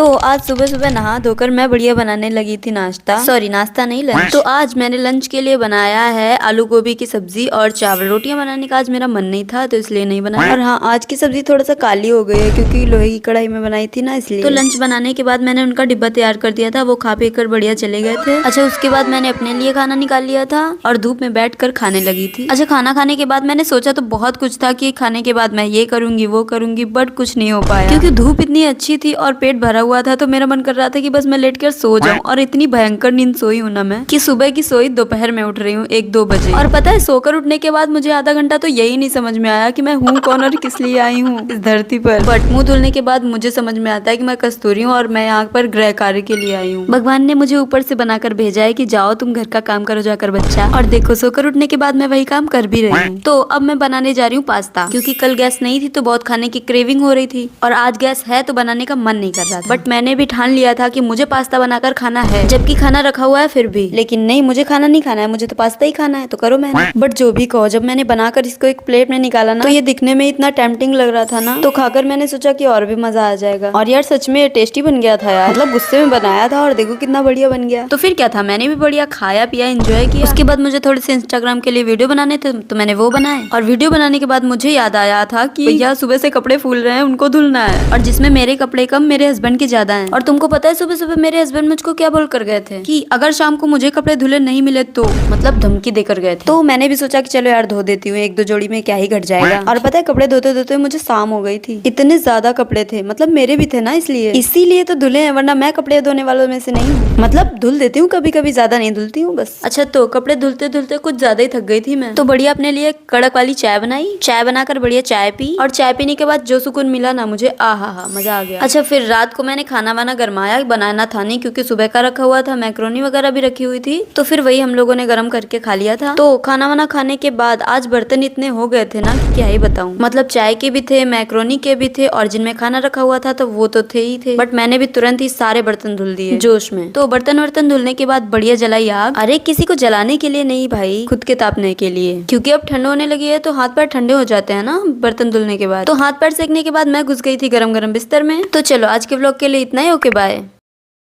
तो आज सुबह सुबह नहा धोकर मैं बढ़िया बनाने लगी थी नाश्ता, सॉरी नाश्ता नहीं लंच। तो आज मैंने लंच के लिए बनाया है आलू गोभी की सब्जी और चावल। रोटियां बनाने का आज मेरा मन नहीं था तो इसलिए नहीं बनाया। और हाँ, आज की सब्जी थोड़ा सा काली हो गई है क्योंकि लोहे की कढ़ाई में बनाई थी ना, इसलिए। तो लंच बनाने के बाद मैंने उनका डिब्बा तैयार कर दिया था, वो खा पी कर बढ़िया चले गए थे। अच्छा, उसके बाद मैंने अपने लिए खाना निकाल लिया था और धूप में बैठ कर खाने लगी थी। अच्छा, खाना खाने के बाद मैंने सोचा तो बहुत कुछ था कि खाने के बाद मैं ये करूंगी वो करूंगी, बट कुछ नहीं हो पाया क्योंकि धूप इतनी अच्छी थी और पेट भरा हुआ था। तो मेरा मन कर रहा था कि बस मैं लेट कर सो जाऊं, और इतनी भयंकर नींद सोई हूं ना मैं कि सुबह की सोई दोपहर में उठ रही हूँ 1-2 बजे। और पता है, सोकर उठने के बाद मुझे आधा घंटा तो यही नहीं समझ में आया कि मैं हूँ कौन और किस लिए आई हूँ इस धरती पर। बट मुंह धुलने के बाद मुझे समझ में आता है कि मैं कस्तूरी हूँ और मैं यहाँ पर गृह कार्य के लिए आई हूँ। भगवान ने मुझे ऊपर से बनाकर भेजा है कि जाओ तुम घर का काम करो जाकर बच्चा। और देखो, सोकर उठने के बाद मैं वही काम कर भी रही हूँ। तो अब मैं बनाने जा रही हूँ पास्ता, क्योंकि कल गैस नहीं थी तो बहुत खाने की क्रेविंग हो रही थी, और आज गैस है तो बनाने का मन नहीं कर रहा था। बट मैंने भी ठान लिया था कि मुझे पास्ता बनाकर खाना है, जबकि खाना रखा हुआ है फिर भी। लेकिन नहीं, मुझे खाना नहीं खाना है, मुझे तो पास्ता ही खाना है। तो करो मैंने। बट जो भी कहो, जब मैंने बनाकर इसको एक प्लेट में निकाला ना, तो ये दिखने में इतना टेम्पटिंग लग रहा था ना, तो खाकर मैंने सोचा कि और भी मजा आ जाएगा। और यार सच में टेस्टी बन गया था यार, मतलब गुस्से में बनाया था और देखो कितना बढ़िया बन गया। तो फिर क्या था, मैंने भी बढ़िया खाया पिया, एंजॉय किया। उसके बाद मुझे थोड़े से इंस्टाग्राम के लिए वीडियो बनाने थे तो मैंने वो बनाए। और वीडियो बनाने के बाद मुझे याद आया था कि भैया सुबह से कपड़े फूल रहे हैं, उनको धुलना है, और जिसमें मेरे कपड़े कम मेरे हस्बैंड के ज्यादा हैं। और तुमको पता है सुबह सुबह मेरे हस्बैंड मुझको क्या बोल कर गए थे कि अगर शाम को मुझे कपड़े धुले नहीं मिले तो, मतलब धमकी देकर गए थे। तो मैंने भी सोचा कि चलो यार धो देती हूँ, 1-2 जोड़ी में क्या ही घट जाएगा। और पता है, कपड़े धोते धोते मुझे शाम हो गई थी। इतने ज्यादा कपड़े थे, मतलब मेरे भी थे ना, इसीलिए तो धुले हैं, वरना मैं कपड़े धोने वालों में से नहीं हूँ। मतलब धुल देती हूँ कभी कभी, ज्यादा नहीं धुलती हूँ बस। अच्छा, तो कपड़े धुलते धुलते कुछ ज्यादा ही थक गई थी मैं, तो बढ़िया अपने लिए कड़क वाली चाय बनाई। चाय बनाकर बढ़िया चाय पी, और चाय पीने के बाद जो सुकून मिला ना मुझे, आहा मजा आ गया। अच्छा, फिर रात को मैंने खाना वाना गरमाया, बनाना था नहीं क्योंकि सुबह का रखा हुआ था, मैक्रोनी वगैरह भी रखी हुई थी, तो फिर वही हम लोगों ने गरम करके खा लिया था। तो खाना वाना खाने के बाद आज बर्तन इतने हो गए थे ना कि क्या ही बताऊं। मतलब चाय के भी थे, मैक्रोनी के भी थे, और जिनमें खाना रखा हुआ था तो वो तो थे ही थे, बट मैंने भी तुरंत ही सारे बर्तन धुल दिए जोश में। तो बर्तन धुलने के बाद बढ़िया जलाई आग। अरे किसी को जलाने के लिए नहीं भाई, खुद के तापने के लिए, क्योंकि अब ठंड होने लगी है तो हाथ पैर ठंडे हो जाते हैं ना बर्तन धुलने के बाद। तो हाथ पैर सेकने के बाद मैं घुस गई थी गरम गरम बिस्तर में। तो चलो आज के व्लॉग के लिए इतना ही, ओके बाय।